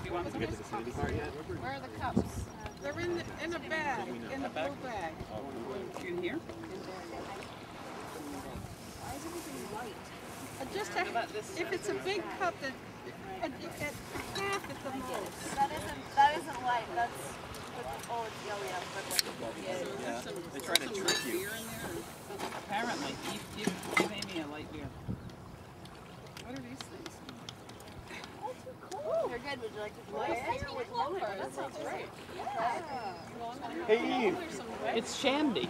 You want to get to the sandy part yet? Where are the cups? They're in a bag, in the blue bag. In here? Why is everything white? Just if it's a big cup, that at half at the most. That isn't white. That's it's yellow. Yeah. They try to trick you. Beer in there? Apparently, give Amy a light beer. What are these things? Cool. They're good. Would you like to try it? With lower. That sounds great. Yeah. Hey Eve, it's Shandy.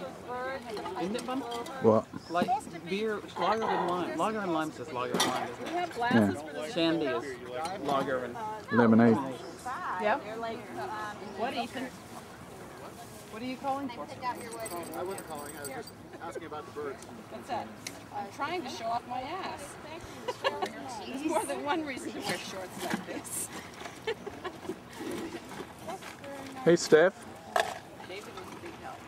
Isn't it, Bum? What? Like beer, lager and lime. Lager and lime says lager and lime, We isn't it? have glasses for the Shandy is lager and... Lemonade. Yeah? What, Ethan? What are you calling for? Pick out your wood. I wasn't calling, I was just asking about the birds. What's that? I'm trying to show off my ass. There's more than one reason to wear shorts like this. Hey, Steph. David is a big help.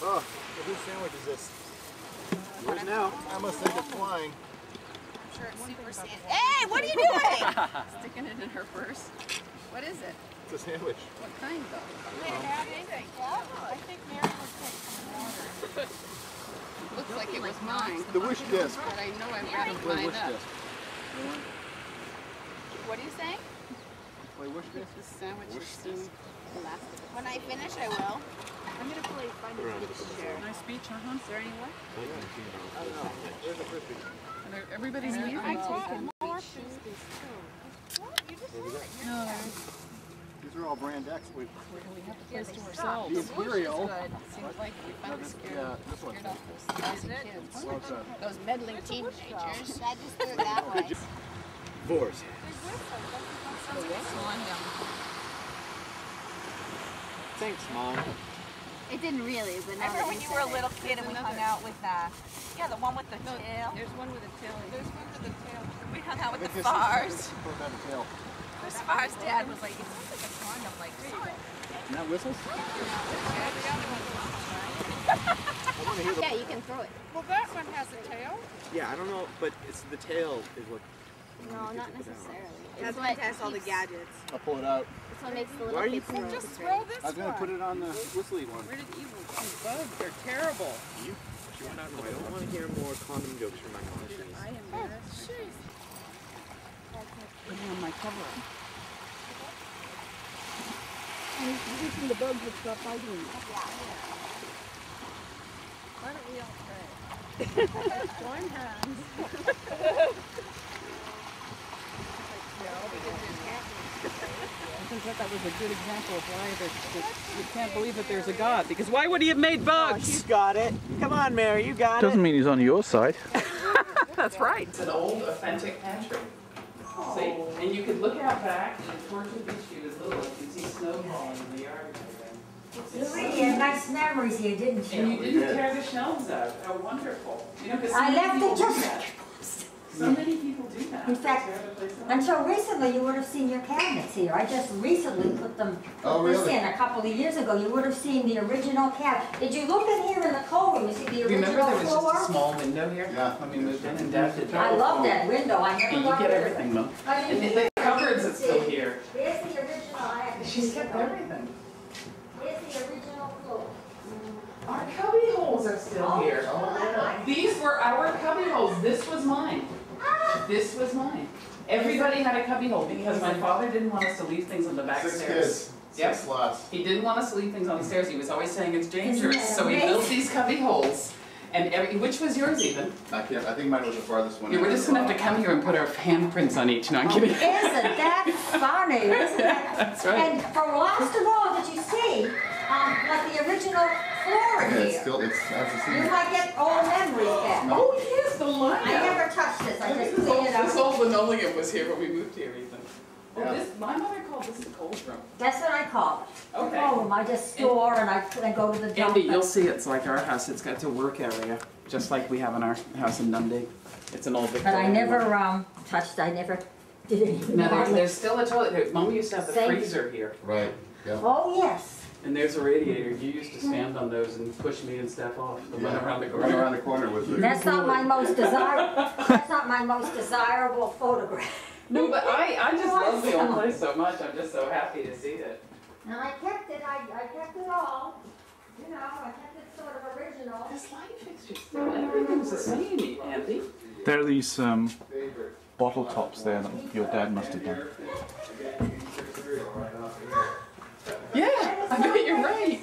Oh, whose sandwich is this? Yours now. I must think it's flying. I'm sure it's super sandy. Hey, what are you doing? Sticking it in her purse. What is it? It's a sandwich. What kind though? I think Mary would take some water. Looks like it was mine. The wish disc. But I know I've got to line up. What are you saying? Play wish disc? This sandwich is soon elastic. When I finish, I will. I'm gonna play Find a Chair. Nice beach, huh? Is there any what? I don't know. There's a frisbee. Everybody's leaving. I taken more frisbees too. What? You just said it. No, These are all brand X. we have the place to ourselves. The Imperial. Seems like we finally scared This one. off those classy kids. Well, it's a Those meddling teenagers. I just threw it that way. Vors. Thanks, Mom. It didn't really, but now Remember when you were a little kid and we hung out with yeah, the one with the tail? There's one with a tail. There's one with a tail. We hung out with the Fars. Put that in tail. The Fars dad was like, it sounds like a song. I'm like, sorry. And that whistles? Yeah, you can throw it. Well, that one has a tail. Yeah, I don't know, but it's the tail is what. No, not necessarily. That's what has all the gadgets. I'll pull it out. This one makes the Why little are you kids throw. Just throw this I was going to put it on the whistly one. Where did evil bugs? They're terrible. I don't want to hear more condom jokes from my conscience. I am embarrassed. Jeez. Put on my cover. And using the bugs would stop biting me. Why don't we all pray? Join hands. I think that was a good example of why you can't believe that there's a God. Because why would he have made bugs? You got it. Come on, Mary, you got Doesn't mean he's on your side. That's right. It's an old, authentic pantry. See? And you could look out back, and towards the beach, she was little, you could see snow falling in the yard and everything. You really had nice memories here, didn't you? And you didn't tear the shelves out. How wonderful. You know, because so I many left people it do just. that. So many people do that. In fact, Tear the place out. until recently, you would have seen your cabinets here. I just recently put them this in a couple of years ago. You would have seen the original cabinet. Did you look in here in the cold room? You see the Remember original there was floor? just a small window here? Yeah. When we moved in and Dad did I love that window. I never And you loved get it. everything, Mom. I And mean, the cupboards that's still here. There's the original. She's kept everything. There's the original floor. Our cubby holes are still here. Oh, These were our cubby holes. This was mine. This was mine. Everybody had a cubby hole because my father didn't want us to leave things on the back 6 stairs. kids. Yep. 6 slots. He didn't want us to leave things on the stairs. He was always saying it's dangerous. Isn't that So he built amazing? these cubby holes. And which was yours even? I think mine was the farthest one. Yeah, we're just gonna have to come here and put our handprints on each. No, I'm kidding. Isn't that funny? Isn't that? That's right. And for last of all, did you see, like the original floor in Yeah, it's here? still, that's the You same. might get old memories back. Oh yes, the line. I never touched this. I just This cleaned it this up. old linoleum was here when we moved here, Ethan. Oh, Yeah. this, my mother called this the cold room. That's what I call it. Okay. Oh, I just store and I go to the dump. Andy, you'll see it's like our house. It's got a work area, just like we have in our house in Dundee. It's an old But Victorian. I never touched, I never did anything. No, on it. there's still a toilet. Mom used to have the Same. freezer here. Right. Yeah. Oh, yes. And there's a radiator. You used to stand on those and push me and Steph off. The one around the corner. Run around the corner with it. That's not my most That's not my most desirable photograph. No, but I just love the old place so much. I'm just so happy to see it. And I kept it. I kept it all. You know, I kept it sort of original. This light fixture still, everything's the same, Andy. There are these bottle tops there that your dad must have done. Yeah, I bet you're right.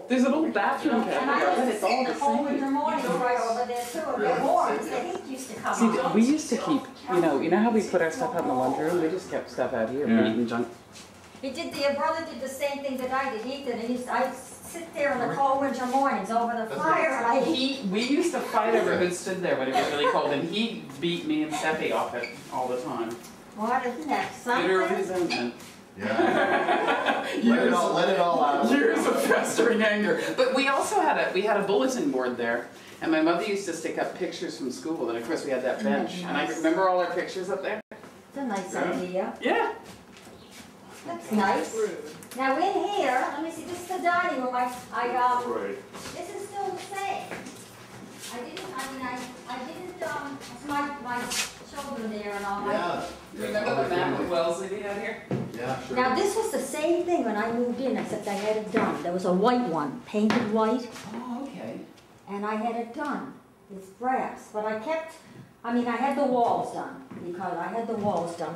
There's an old bathroom cabinet. I bet it's all the same. Right over there too. The horns, the heat used to come See, on. we used to keep, you know how we put our stuff out in the laundry room? We just kept stuff out here, meat and junk. Your brother did the same thing that I did. He did. I'd sit there in the cold winter mornings over the fire. And We used to fight over who stood there when it was really cold, and he beat me and Steffi off it all the time. What, isn't that Bitter something? resentment. Yeah. let it all out. Years of festering anger. But we also had a bulletin board there, and my mother used to stick up pictures from school, and of course we had that bench. And I remember all our pictures up there. It's a nice idea. Yeah. Looks nice. Now in here, let me see, this is the dining room. This is still the same. I didn't, it's my children there and all. Yeah. Remember the map of Wellesley we had here? Yeah, sure. Now this was the same thing when I moved in, except I had it done. There was a white one, painted white, Oh, okay. and I had it done. It's brass, but I had the walls done,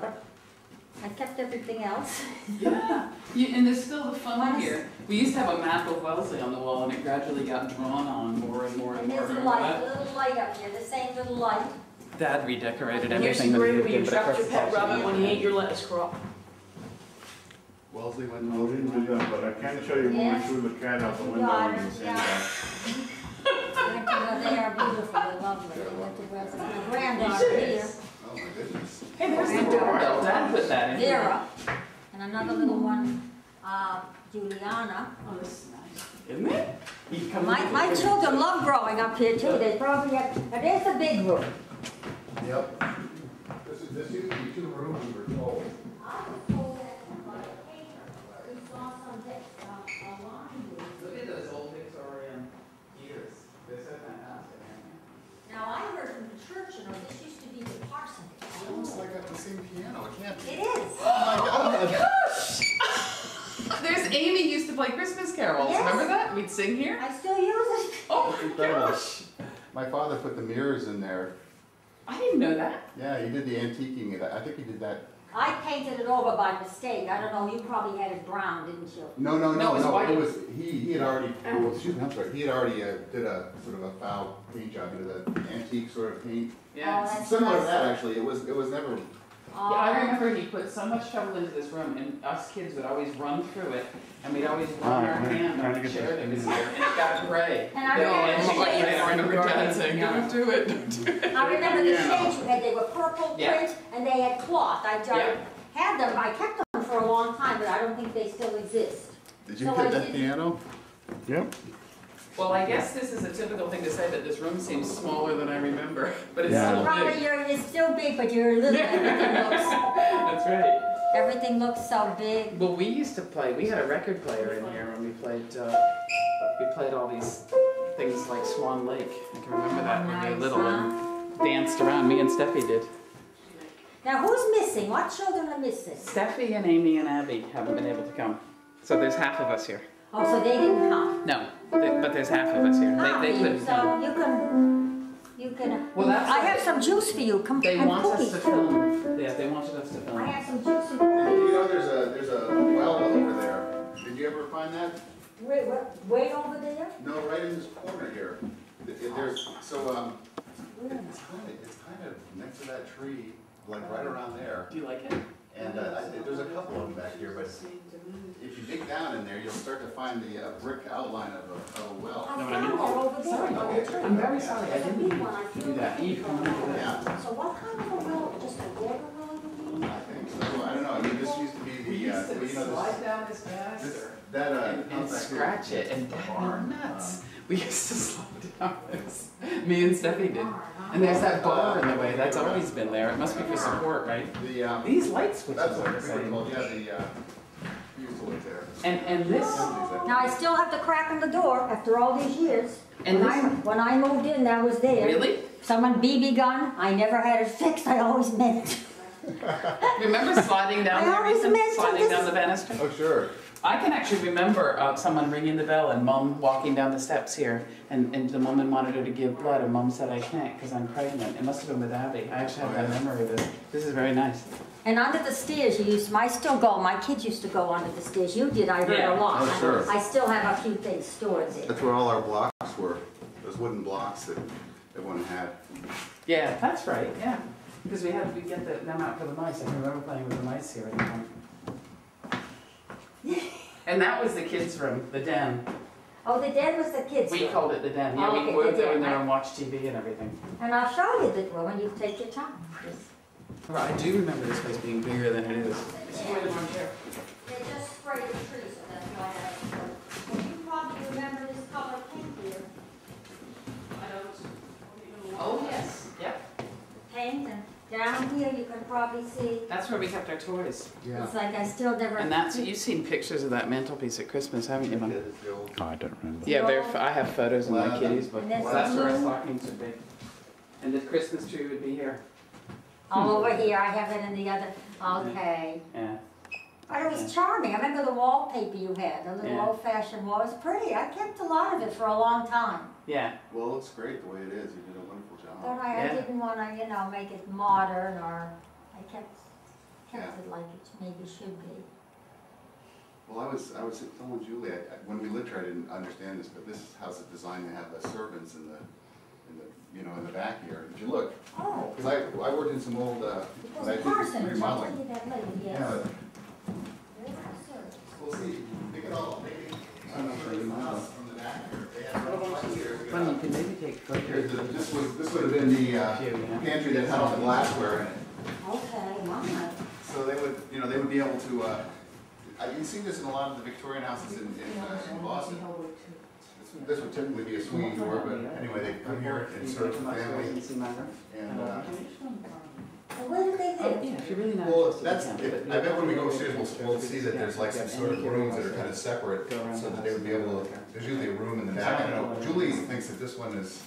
but I kept everything else. Yeah. And there's still the fun here. We used to have a map of Wellesley on the wall, and it gradually got drawn on more and more and And more. there's a light, a little light up here, the same little light. Dad redecorated Here's everything the that he grave where you did, but of trapped course your it's pet all rabbit when he ate your lettuce crop. Wellesley went No, we didn't do that, but I can show you when we threw the cat out the window and the Yeah. They are beautiful, they're lovely. My granddaughter here, Oh my goodness. Hey, there's the doorbell. Dad put that in. Vera, and another little one, Juliana. Oh, this is nice. Isn't it? You come My children love growing up here too. They probably have, now there's the big room. Yep. This used to be 2 rooms, we were told. I was told that by a painter, we saw some laundry. Look at those old Victorian gears. They're so fantastic. Now I heard from the church, this used to be the parsonage. It looks like I got the same piano, it can't be. It is. Oh my God. There's Amy used to play Christmas carols. Yes. Remember that? We'd sing here. I still use it. Oh my Incredible. gosh. My father put the mirrors in there. I didn't know that. Yeah, he did the antiquing of that. I think he did that. I painted it over by mistake. I don't know, you probably had it brown, didn't you? No, No, it was white. It was, he had already, oh, excuse me, I'm sorry. He had already did a sort of a foul paint job, you know, the antique sort of paint. Yeah. Oh, that's Similar to nice. that, actually. It was never. Yeah, I remember he put so much trouble into this room, and us kids would always run through it, and we'd always run our hand on the chair that was here, and it got gray. And I They all remember ended up the like shades. I remember Dad saying, don't do it, don't do it. I remember the shades you had, they were purple Yeah. print, and they had cloth. I Yeah. had them, I kept them for a long time, but I don't think they still exist. Did you So get I that did- piano? Yep. Well, I guess this is a typical thing to say, that this room seems smaller than I remember, but it's Yeah. still Probably big. it's still big, but you're little, That's right. everything looks so big. Well, we used to play, we had a record player in here when we played all these things like Swan Lake. I can remember that when we were Nice, little and danced around. Me and Steffi did. Now who's missing? What children are missing? Steffi and Amy and Abby haven't been able to come. So there's half of us here. Oh, so they didn't come. No, but there's half of us here. They couldn't come. So you can, Well, that's I why have some juice for you. Come They and want us cookies to too. film. Yeah, they wanted us to I film. have some juice and You cookies. know, there's a well over there. Did you ever find that? Way over there? No, right in this corner here. There's, so, Where am it's kind of next to that tree, like right around there. Do you like it? And there's a couple of them back here, but if you dig down in there, you'll start to find the brick outline of a well. I Know what I found mean? that over Sorry, there. I'm very sorry. I didn't Big mean one, I to do feel that. You come into this. Yeah, So what kind of a well, just a water well you mean? I think so. I don't know. I mean, this used to be the, We used to you know, slide down this banister that, and out back here. scratch it and barn nuts. We used to slide down this. Me and Steffi did. And there's that bar in the way. That's always been there. It must be for support, right? The, These light switches that's are what the we were same. told, yeah, used to live there. And this, Now, I still have the crack in the door after all these years. And When I moved in, that was there. really? Someone BB gun, I never had it fixed, I always meant. Remember sliding down I there, always Ethan? meant to Sliding this- down the banister? Oh, sure. I can actually remember someone ringing the bell and Mom walking down the steps here, and the woman wanted her to give blood, and Mom said, I can't because I'm pregnant. It must have been with Abby. I actually have that memory of this. This is very nice. And under the stairs, I still go, my kids used to go under the stairs. You did, I heard Yeah. a lot. Oh, sure. I still have a few things stored there. That's where all our blocks were, those wooden blocks that everyone had. Yeah, that's right, yeah. Because we get them out for the mice. I can remember playing with the mice here at the time. And that was the kids' room, the den. Oh, the den was the kids' We room. called it the den. Yeah, Oh, we okay, would the go in den, there right. and watch TV and everything. And I'll show you the room and you take your time. Well, I do remember this place being bigger than it is. This is where the one chair. They just sprayed the tree, so that's why I have it. And you probably remember this color paint here. Oh, yes, yep. Paint, and down here you can probably see, That's where we kept our toys. Yeah. it's like I still never. And that's, you've seen pictures of that mantelpiece at Christmas, haven't you, Mom? Oh, I don't remember. Yeah, I have photos of my Well, kitties, but and that's that's where our blue. stockings would be. And the Christmas tree would be here. All over here, I have it in the other, okay. Yeah. But it was charming, I remember the wallpaper you had, the little Yeah. old-fashioned wall, it was pretty, I kept a lot of it for a long time. Yeah. Well, it looks great the way it is. You did a wonderful job. But I Yeah. didn't want to, make it modern, or, I kept Yeah. it like it maybe should be. Well, I was telling Julie, when we lived here, I didn't understand this, but this house is designed to have the servants in the back here. If you look, Oh, because I worked in some old, because I the did parsonage, I'll tell remodeling. you that later, yes. Yeah, There's the service. we'll see. They could all, from the back here. They had a here. Funny, you can maybe take photos. This would have been the pantry that had all the glassware in it. Okay, my. So they would be able to, you can see this in a lot of the Victorian houses in Boston. This would typically be a swinging door, but anyway, they come here and serve the family. And, Well, where do they live? Yeah, if you're really not well, interested, you I can, but- bet when we go upstairs, we'll see that there's like some sort of rooms that are kind of separate, so that they would be able to, there's usually a room in the back. I don't know, Julie thinks that this one is,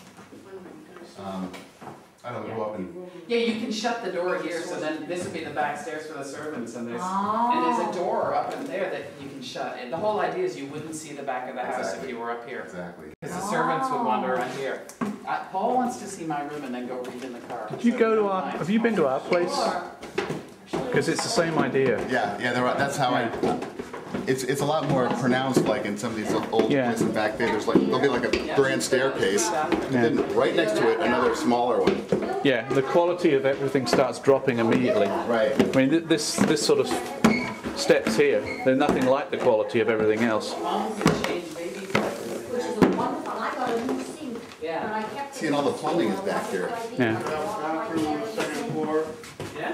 I don't know, go up and, Yeah, you can shut the door here, so then this would be the back stairs for the servants, and there's Oh. a door up in there that you can shut. And the whole idea is you wouldn't see the back of the house Exactly. if you were up here. exactly. Because the servants would wander around here. Paul wants to see my room and then go read in the car. Did you go to our, have you been to our place? Because it's the same idea. Yeah, that's how it's a lot more pronounced, like in some of these old Yeah. places back there, there'll be like a grand staircase, and then right next to it, another smaller one. Yeah, the quality of everything starts dropping immediately. Right. I mean, this sort of steps here, they're nothing like the quality of everything else. Mom can change baby diapers. Which is a wonderful, I got a new sink, but Yeah. I kept. See, and all the plumbing is back here. Yeah. Bathroom, second floor. Yeah?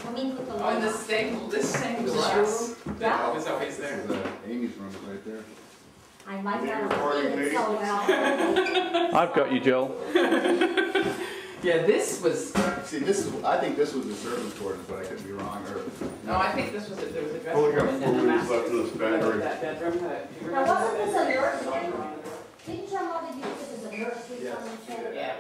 I mean, with the Oh, and lights. this same glass that was always This there. is Amy's room is right there. I might not recording, have seen it lady? so well. I've got you, Joel. Yeah, this was, See, I think this was the servant's quarters, but I could be wrong, or. no, I think this was, there was a dressing Only room got and 4 then a minutes master. left in this battery. That bedroom had, do you Now, remember wasn't that this a bedroom? nursery? Didn't your mother use this as a nursery? Someone said? Yeah.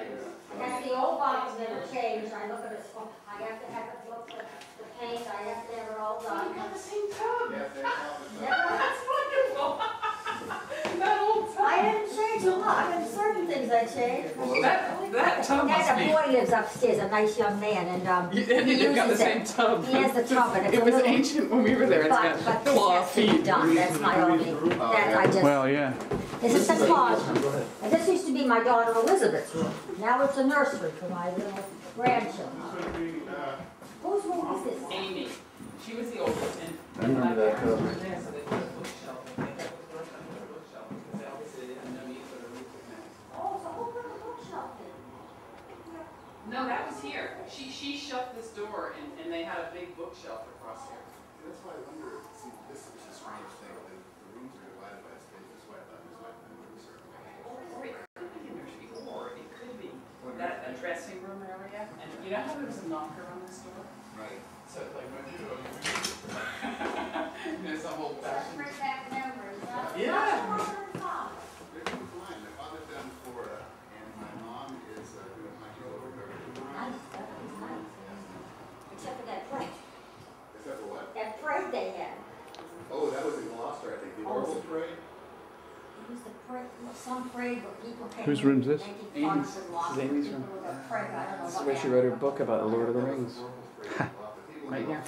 That's the old box never changed, I look at it, I have to have it look at the paint, I have to have it all done. Got the same tub. Never, That's wonderful. That old tub. I didn't change a lot, I mean, certain things I changed. That tub must That be. boy lives upstairs, a nice young man, and he You've got the uses same it. tub. He has the tub, and it's It a was little. ancient when we were there. It's But got this claw has to be feet. done, that's my only, that I just. Well, yeah. This is the closet. And this used to be my daughter Elizabeth's room. Now it's a nursery for my little grandchildren. Whose room is this? Amy. She was the oldest. And I remember that tub. were there, so they put a bookshelf. I think that was worth under the bookshelf because they obviously didn't have no need for the roof of that. Oh, so open the bookshelf then. No, that was here. She shut this door and they had a big bookshelf across here. That's why I wonder, see, this is a strange thing, the rooms are divided by space, that's why I thought this might have been a certain way. Or it could be a nursery, or it could be that a dressing room area. And you know how there was a knocker on this door? Right. So it's like, there's whole bathroom. Bring back memories, huh? Yeah. What's your father? They're doing fine. My father's down in Florida, and my mom is doing my over there. Nice, that was nice. Except for that parade, Except for what? that parade they had. Oh, that was in Gloucester, I think. The Orville Parade? It was the parade, some parade where people came. Whose room's this? making fun of the law. This is Amy's People room. with a parade, I don't know This is what where she happened. wrote her book about the Lord of the Rings. Right here.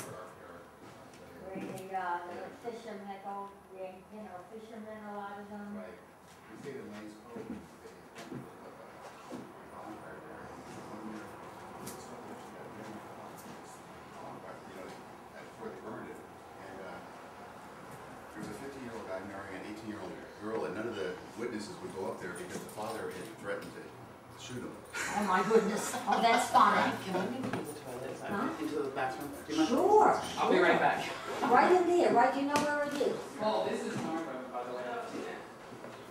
Where the fishermen, they go, you know, fishermen, a lot of them. Right. You say the Lane's Cove. They bonfire there. Before they burned it. And there was a 50-year-old guy marrying an 18-year-old girl, and none of the witnesses would go up there because the father had threatened to shoot him. Oh my goodness, oh, that's funny. Can I maybe use the toilet? Huh? Into the bathroom? Do you mind? Sure. I'll be right back. Right in there, right, do you know where it is? Well, this is my room, by the way.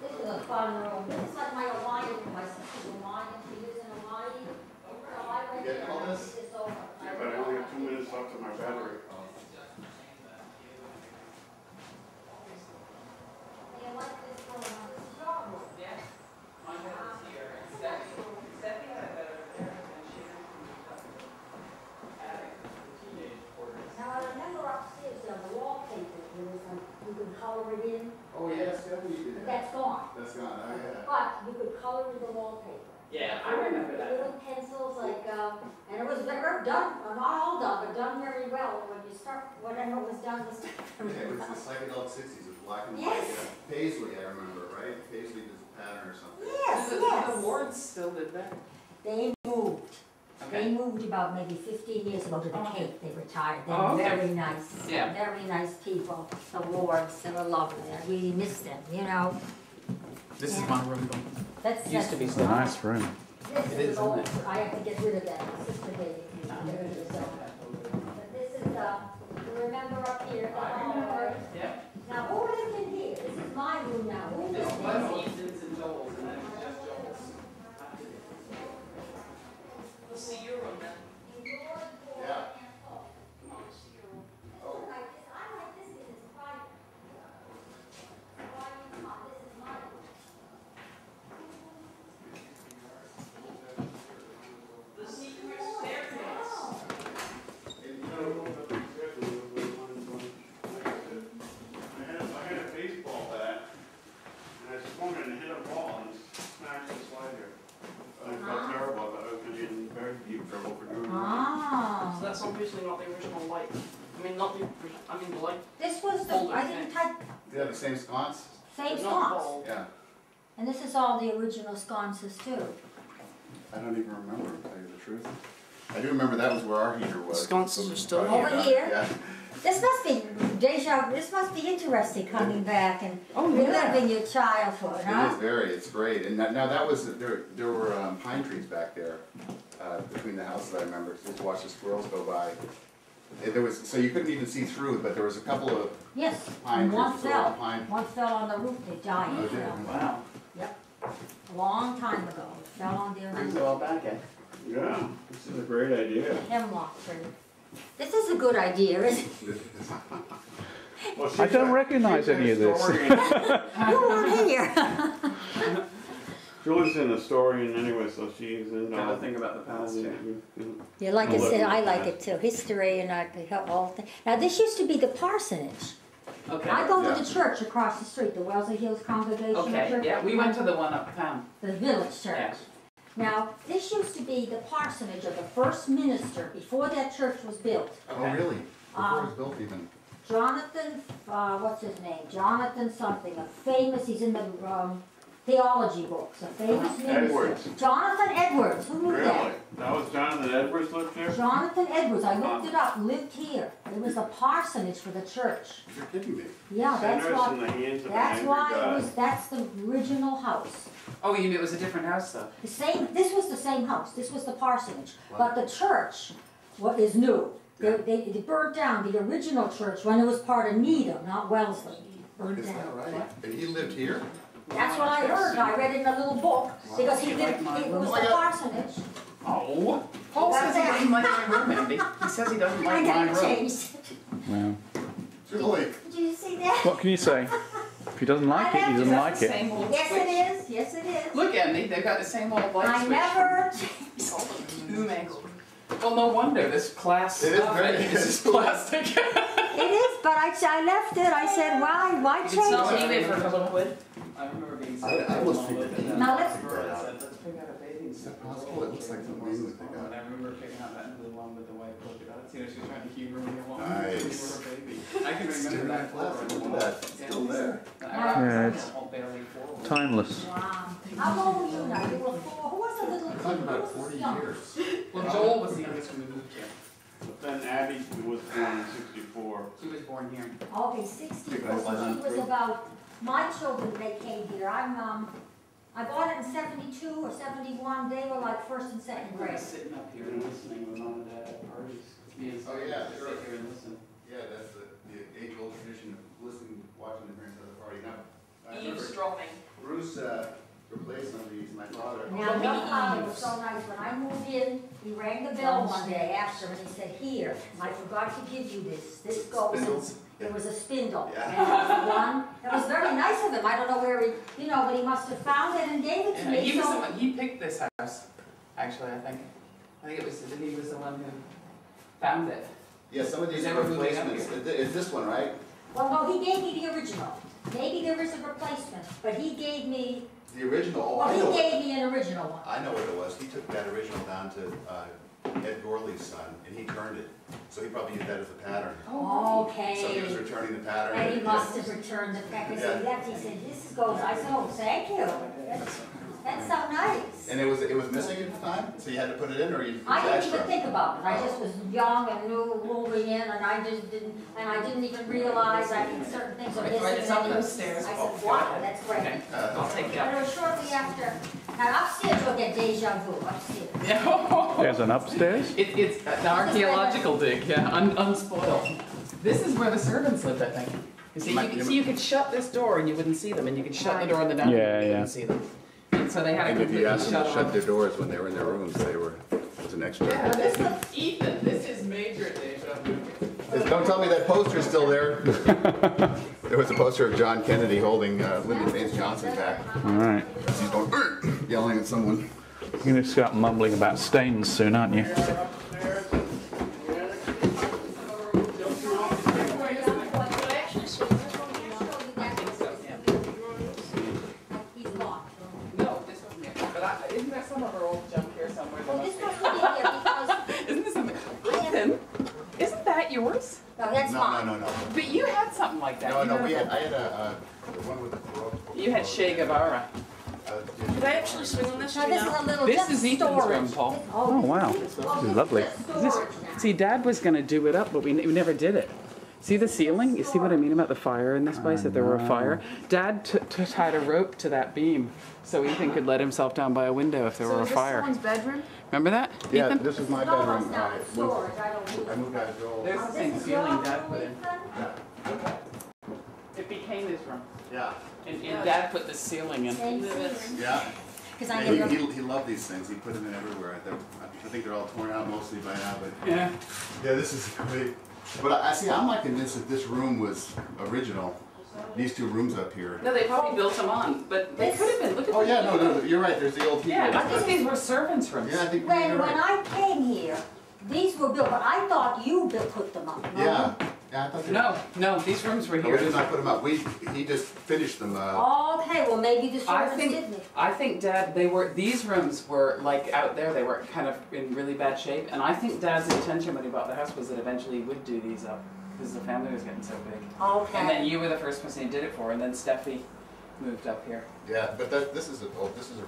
This is a fun room, this is like my Alliance room, my sister's Alliance, she lives in Alliance. So I went You there get all and I this? took this over. Yeah, but I only have 2 minutes left of my battery. You like this room, this is your room. Yeah. My head is here. Stephanie had a better there than she had attic for the teenage quarters. Now I remember upstairs on the wallpaper, there was like, you could color it in, Oh, yeah, Stephanie did but that. that's gone. That's gone, oh, yeah. But you could color in the wallpaper. Yeah, I remember that. Little pencils, like, and it was very done, not all done, but done very well. When you start, whatever was done was done Yeah, very it was well. the psychedelic 60s, it was black and white. Yes. Yeah. Paisley, I remember, right? Paisley did the pattern or something. Yes, The yes. wards still did that. They moved. They Okay. moved about maybe 15 years ago to the Cape. They retired. They Oh, were okay. very nice. Yeah. Very nice people. The wards, they were lovely. I really miss them, you know. This Yeah. is my room. That's Used to be It's a nice room. This It is is, old. isn't it? I have to get rid of that. My sister gave it to me. There it is. But this is, you remember up here, the hallway. Yeah. Now, who lived in here? This is my room now. Who This lived in was here? Ethan's and Joel's, and then it was just Joel's. We'll see your room then. Yeah. I like this because it's private. Why you come? This is my room. The secret staircase. I had a baseball bat, and I swung it and hit a ball and smashed the slider. I felt terrible, I thought I was going to get in very deep trouble for doing that. Ah. So that's obviously not the original light. I mean, not the, I mean, the light, This was the, I didn't type, Yeah, the same sconce? same but not sconce. bulb. Yeah. And this is all the original sconces too. I don't even remember, to tell you the truth. I do remember that was where our heater was. Sconces are still Over here? Yeah. This must be deja, this must be interesting coming back and Oh, yeah. reliving your childhood, It huh? is very, it's great. And now that was, there were pine trees back there between the houses, I remember. Just watch the squirrels go by. There was, so you couldn't even see through, but there was a couple of Yes, pine and one trees, so all fell, pine. one fell on the roof, they died. Oh, It did it? fell. Wow. Yep, a long time ago, it fell on there, Brings it all back in. Yeah, this is a great idea. hemlock tree. This is a good idea, isn't it? Well, I don't recognise any of this. You weren't here. Julie's an historian anyway, so she's in Got to think about the past, yeah. Yeah, like I I'll said, let I you like know. it too, history and all things. Now, this used to be the parsonage. Okay. I go Yeah. to the church across the street, the Wellesley Hills Congregational Church. Okay, yeah, we went to the one uptown. The village church. Yeah. Now, this used to be the parsonage of the first minister before that church was built. Oh, really? Before it was built even? Jonathan, what's his name? Jonathan something, a famous, he's in the theology books, a famous minister. Edwards. Jonathan Edwards, who knew Really? that? That was Jonathan Edwards lived there? Jonathan Edwards, I looked it up, lived here. It was a parsonage for the church. You're kidding me. Yeah, that's Sinners in why, the hands of an that's angry why it God. was, that's the original house. Oh, you mean it was a different house though? The same, this was the same house, this was the parsonage, Wow. but the church is new. They burnt down the original church when it was part of Needham, not Wellesley. Burnt Is that down. right? And he lived here? That's what I heard, I read it in a little book, because he You lived, like my it room? was Oh my the God. parsonage. Oh, Paul says he doesn't like my room, Andy. He says he doesn't I like my gotta room. change. Wow. Julie. Did you See that? What can you say? If he doesn't like it, he doesn't like it. Same old Yes, switch. it is. Yes, it is. Look at me, they've got the same old light I switch. never. Too many. Well, no wonder this class. It is very- This is plastic. It is, but I left it. I said, why It's change not it? eBay for a couple of quid. I remember being. I almost figured that. Now let's. Let's pick out a bathing suit. possible? It looks like something new that they got. And I remember picking out that blue one with the white polka dots. You know, she was trying to humor me along. Nice. You were a baby. I can remember that Plastic, photo. look at that. It's still there. Yeah, it's timeless. Wow. How old were you now? You were 4. Who was the little kid? Talking Who about was the 40 youngest? years. Well, Joel was the youngest when we moved here. But then Abby was born in '64. She was born here. Okay, 60. Big nice line. She was about, my children, they came here. I bought it in 72 or 71. They were like first and second We were grade. sitting up here and listening when mom and dad had parties. Me and Oh, yeah, Sarah sure. would sit here and listen. Yeah, that's the age-old tradition of listening, watching the parents at the party. Now, I remember Eavesdropping. Bruce replaced some of these, my father. Now, your father was so nice. When I moved in, he rang the bell one day after and he said, here, I forgot to give you this. This goes. Spindles? It was a spindle. Yeah. And it was the one. It was very nice of him. I don't know where he, but he must have found it and gave it to Yeah, me. he was So- the one, he picked this house, actually, I think. I think it was, he was the one who found it. Yeah, some of these They are were moving up replacements. It's this one, right? Well, no, he gave me the original. Maybe there is a replacement, but he gave me, The original, oh, I well, know. he gave me an original one. I know what it was. He took that original down to Ed Gorley's son, and he turned it. So he probably used that as a pattern. So he was Okay. returning the pattern. And he must have returned the fact, because he left, he said, this goes, I said, oh, thank you. That's so nice. And it was missing at the time, so you had to put it in, or you? I didn't even extra? think about it. I just was young and new, moving in, and I didn't even realize certain things are Right, missing. it's up those stairs. I Oh, said, go wow, ahead. that's great. Okay, I'll take But that. it was shortly after, now upstairs you'll get deja vu, upstairs. Yeah. There's an upstairs. It's an archaeological dig, yeah, unspoiled. This is where the servants lived, I think. You could shut this door and you wouldn't see them, and you could shut the door in the dining room Yeah, and you yeah. wouldn't see them. And so they had to And if you completely asked them to shut shut off. their doors when they were in their rooms, it was an extra. Yeah, this is Ethan, this is major deja vu. Don't tell me that poster's still there. There was a poster of John Kennedy holding Lyndon Baines Johnson back. All right. He's going, "Urgh," yelling at someone. You're going to start mumbling about stains soon, aren't you? Upstairs. He's locked. No, this wasn't it. But isn't there some of our old junk here somewhere? Well, this must be here because, Isn't this something? Ethan, isn't that yours? no, that's mine. No. But you had something like that. No, You no, had I had a, the one with the Baroque. You had Che Guevara. Did I actually swing on this Now, or this is no? a little, This just is Ethan's storage. room, Paul. Oh, wow. This This is lovely. just This, storage now. see, Dad was going to do it up, but we never did it. See the ceiling? You see what I mean about the fire in this place? If there were a fire? Dad tied a rope to that beam so Ethan could let himself down by a window if there were a fire. bedroom? Remember that, Yeah, Ethan? this is my No, bedroom. it's not, it's storage, I don't use I it. moved out of Joel. There's the This same is ceiling your Dad room, put in. Ethan? It became his room. Yeah, And Dad put the ceiling in. Same ceiling. yeah. 'Cause I Yeah, never, he loved these things. He put them in everywhere. I think they're all torn out mostly by now, but Yeah. yeah, this is great. But I see. I'm not convinced that this room was original. These two rooms up here. No, they probably built them on, but they could have been. Look at Oh the yeah, no, you're right. There's the old Yeah, I heater. think these were servants' rooms. Yeah, I think when you're right. I came here, these were built, but I thought you put them up. no? Yeah, I thought they were. No, these rooms were No, we here. did not put them up. He just finished them. Okay, well, maybe the I servants think, didn't. I think Dad, these rooms were like out there, they were kind of in really bad shape, and I think Dad's intention when he bought the house was that eventually he would do these up, because the family was getting so big. And then Okay. you were the first person he did it for, and then Steffi moved up here. Yeah, but this is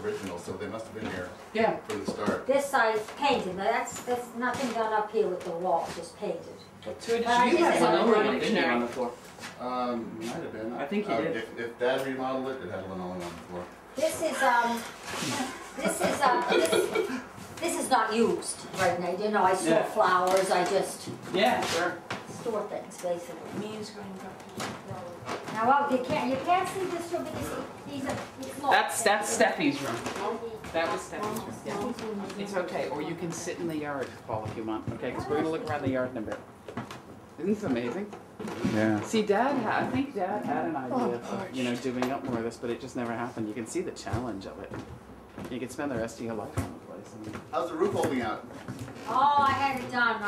original, so they must have been here Yeah. from the start. This side painted, now that's nothing done up here with the walls, just painted. So did I you just have said linoleum, I'm didn't you, on the floor? Might have been. I think you did. If Dad remodeled it, it had linoleum on the floor. This is not used right now, you know, I store Yeah. flowers, I just Yeah, sure. store things, basically. Means going back. Now, well, you can't see this room because these are, it's locked. That's Steffi's room. That was Steffi's room. Yeah. It's okay, or you can sit in the yard, Paul, if you want, okay? Because we're gonna look around the yard in a bit. Isn't this amazing? Yeah. See, I think Dad had an idea of, doing up more of this, but it just never happened. You can see the challenge of it. You could spend the rest of your life on the place. How's the roof holding out? Oh, I had it done.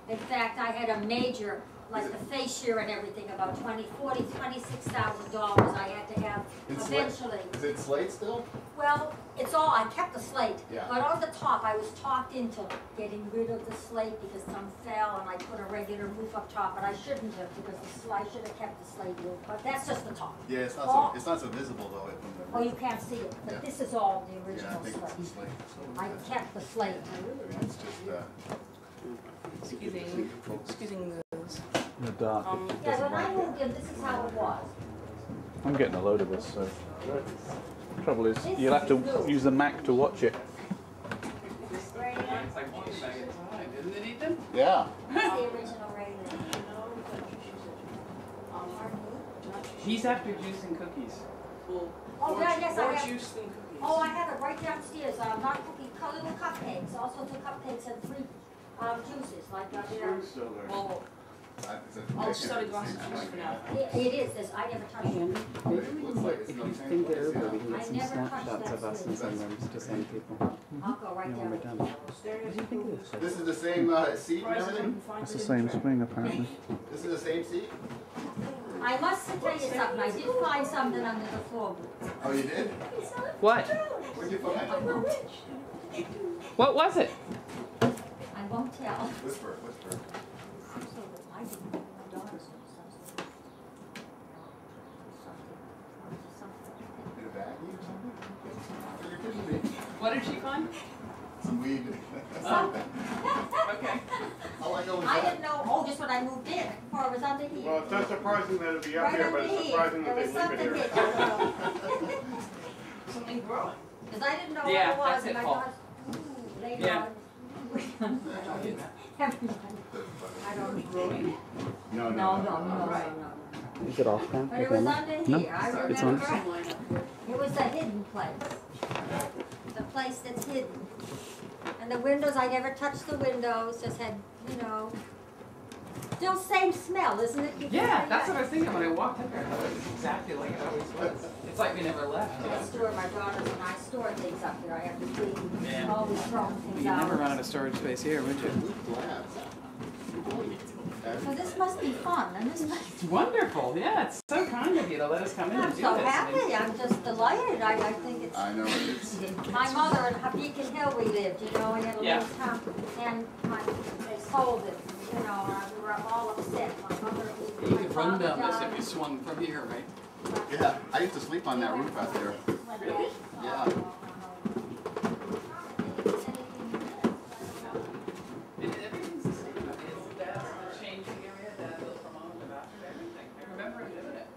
In fact, I had a major, like the fascia and everything, about $26,000 I had to have eventually. Is it slate still? Well, I kept the slate. Yeah. But on the top, I was talked into getting rid of the slate because some fell and I put a regular roof up top, but I shouldn't have because I should have kept the slate roof. But that's just the top. Yeah, it's not so visible though. Oh, you can't see it, but this is all the original I think it's the slate. slate. I kept the slate. It's just, Excusing those. In the dark. Yeah, when I moved in, this is how it was. I'm getting a load of this, so. Trouble is, you'll have to use the Mac to watch it. It's like one bag at a time, isn't it, Ethan? yeah. This is the original railing. He's after juice and cookies. Oh, yeah, yes, I have. Juice and cookies. Oh, I have it right downstairs. Not cookies, little cupcakes. Also 2 cupcakes and 3 juices, like there. Still there. Well, I'll study glass of juice for now. It is. I never touched it. If you think it over, we can I get some never touched snapshots that of us in swing. some rooms to send people. I'll go right When down. we're done. What do you think of this? This is the same seat and everything? It's the same swing, apparently. This is the same seat? I must tell you something. I did find something under the floorboards. Oh, you did? What? Where'd you find it? What was it? I won't tell. Whisper. I didn't know my daughter's In a baggie or something? You're kidding me. What did she find? Some weed. Okay. How I go with I that? didn't know. Oh, just when I moved in, before it was under here. Well, it's not surprising that it'd be up Right here, but under it's here. surprising that There they was leave it something here. here. Something growing. Because I didn't know Yeah, what it was, that's and it, I Paul. thought, later Yeah. on. I don't know. No. No. Is it off now? But it was under here. I it's on. remember. It was a hidden place. The place that's hidden. And the windows, I never touched the windows, just had, still same smell, isn't it? You can Yeah, say that's that. what I was thinking when I walked up here. I thought it was exactly like it always was. It's like we never left. I store my daughters and I store things up here. I have to clean, Yeah. always throwing things You'd never run out. out of storage space here, would you? So this must be fun, and this must. It's wonderful. Yeah, it's so kind of you to let us come in I'm and do so this. happy. I'm just delighted. I think it's. I know it's. My mother in Beacon Hill we lived, in a Yeah. little town, and they sold it, and we were all upset. My mother, You could run down this if you swung from here, right? Yeah, I used to sleep on that roof out there. Really? Yeah. Everything's the same. That's the changing area, that little promote, the bathroom, everything. I remember doing it.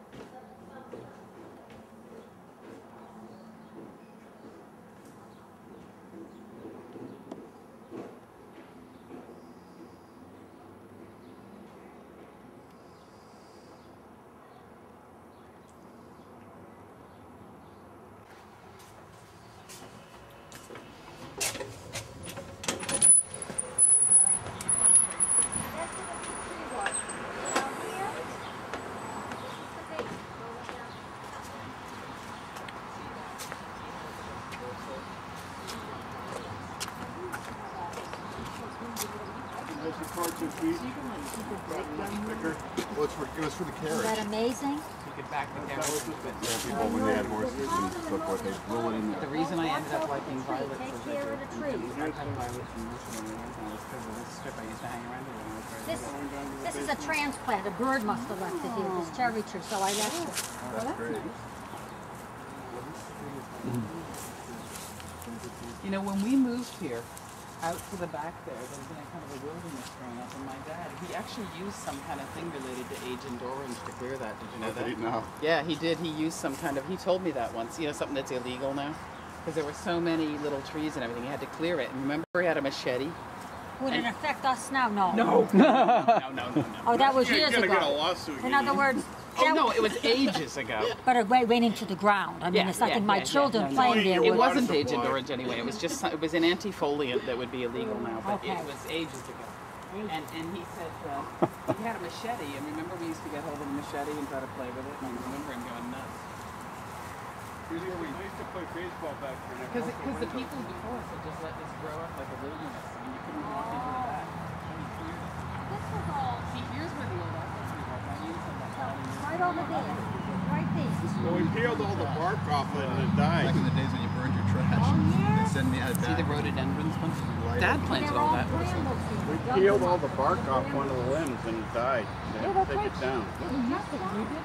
There's the parts of wheat. Thicker. Well, it was for the Isn't carriage. that amazing? You could back the camera. People, when they had horses and so forth, they roll it in The there. reason I ended up liking Take violets was care of the trees. I had violets in Michigan and was because of this strip I used to hang around here when I was very little. This is a transplant. A bird must have left it here, this cherry tree, so I left it. That's great. You know, when we moved here, out to the back there was been a kind of a wilderness growing up, and my dad, he actually used some kind of thing related to Agent Orange to clear that. Did you know that? No. Yeah, he did. He used some kind of, he told me that once, something that's illegal now. Because there were so many little trees and everything, he had to clear it. And remember he had a machete? Would it affect us now? No. No. No. Oh, that was You're years gonna get a ago. lawsuit. In other words, Oh, that no, it was ages ago. but it went into the ground. I mean, Yeah, it's like yeah, my yeah, children yeah. playing there. It with- wasn't Water Agent supply. Orange anyway. It was just, it was an antifoliant that would be illegal now, but Okay. it was ages ago. And he said he had a machete, and remember we used to get hold of a machete and try to play with it, and I remember him going nuts. I used to play baseball back there. Because the people before us had just let this grow up like a wilderness. I mean, you couldn't walk into the back. This was all See, here's where the old office was. I mean, from that right over there, right there. Well, we peeled all the bark off it and it died. Back in the days when you burned your trash. Oh, yeah. They'd send me out See back. the rhododendrons one? Dad planted all that. We peeled all the bark off one of the limbs and it died. They had to take it down. You did?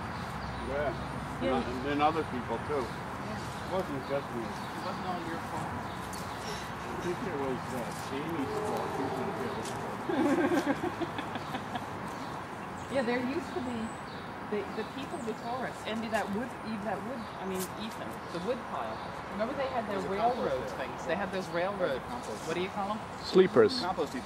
Yeah. And then other people too. It wasn't just me. It wasn't all your fault. I think it was Amy's fault. Yeah, there used to be the people before us, and that wood, I mean, Ethan, the wood pile. Remember they had their railroad things. They had those railroad, what do you call them? Sleepers. Compost heap,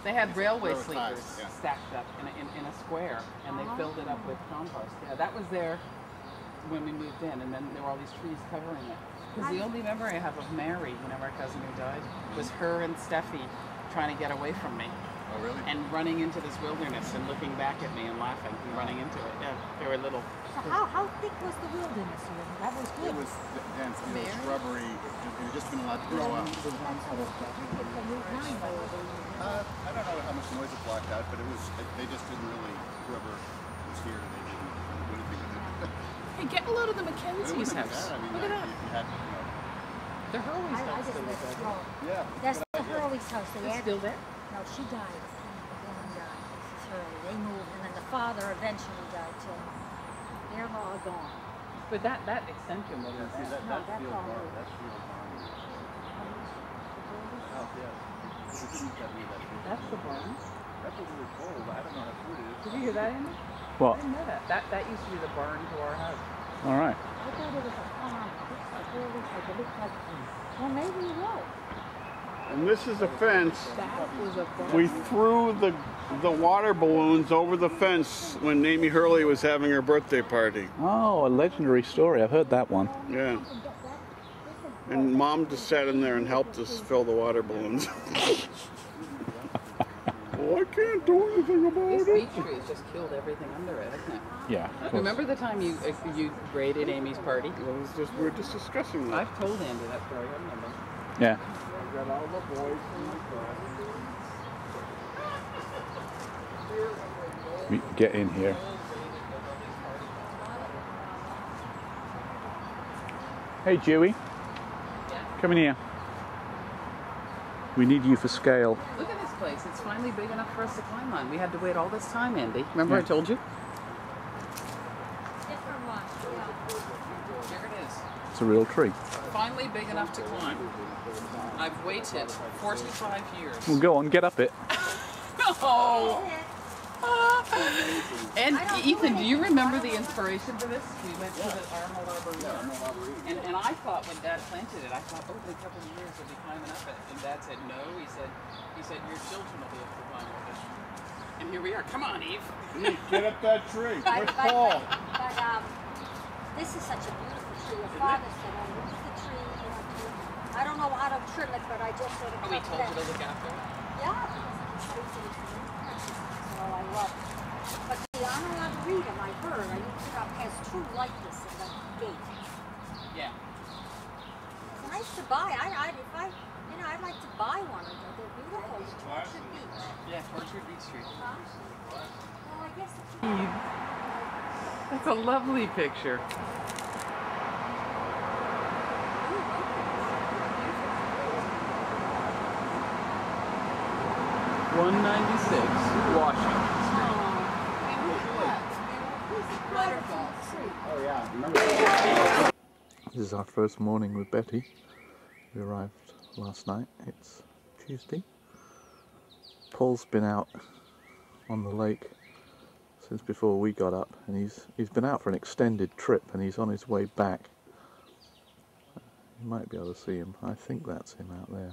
They had railway railroad sleepers ties, yeah. stacked up in a square, and they filled it up with compost. Yeah, that was there when we moved in, and then there were all these trees covering it. Because the only memory I have of Mary, our cousin who died, was her and Steffi trying to get away from me. Oh, really? And running into this wilderness and looking back at me and laughing and running into it. Yeah, they were little. So how thick was the wilderness here? That was good. It was dense, it was shrubbery, it had just been allowed to grow up. I don't know how much noise it blocked out, but they just didn't really, whoever was here, they didn't do anything with it. Hey, get a load of the Mackenzie's house. Look at that. You had, The Hurley's house still is there. yeah. That's the Hurley's house. They It's had. still there? No, she died. The woman died. This is Hurley. They moved, and then the father eventually died too. They're all gone. But that extension wasn't there. No, that's all new. That's the barn. That's what we were told. I don't know how true it is. Did you hear that, Andy? What? I didn't know that. That used to be the barn to our house. All right. I thought it was a farm. It looked like, well, maybe it was. And this is a fence. That was a barn. We threw the water balloons over the fence when Amy Hurley was having her birthday party. Oh, a legendary story. I've heard that one. Yeah. And Mom just sat in there and helped us fill the water balloons. Well, I can't do anything about This it. beech tree has just killed everything under it, hasn't it? Yeah. Of course. Remember the time you raided Amy's party? We were just discussing that. I've told Andy that story. I remember. Yeah. I got all the boys in the class. We get in here. Hey, Dewey. Come in here. We need you for scale. Look at this place. It's finally big enough for us to climb on. We had to wait all this time, Andy. Remember I told you? Different one. Yeah. Here it is. It's a real tree. Finally big enough to climb. I've waited 45 years. Well, go on, get up it. No! And Ethan, do you remember the inspiration for this? We went to the Arnold Arboretum. And I thought when Dad planted it, I thought, oh, in a couple of years we'll be climbing up it. And Dad said, no. He said, your children will be able to climb up it. And here we are. Come on, Eve. Eve, get up that tree. Where's But, Paul? this is such a beautiful tree. Your father said, I look at the tree. I don't know how to trim it, but I just sort of Oh, he told you to look after it? Yeah, because the trees are so I love it. But the Arnold Arboretum, I heard, I looked it up, has two like this in the gate. Yeah. It's nice to buy. I'd like to buy one of them. They're beautiful. Tortured Beach. Yeah, Tortured Beach Street. Huh? Well, I guess it's... That's a lovely picture. Washington Oh, yeah. Remember? This is our first morning with Betty. We arrived last night. It's Tuesday. Paul's been out on the lake since before we got up, and he's been out for an extended trip, and he's on his way back. You might be able to see him. I think that's him out there.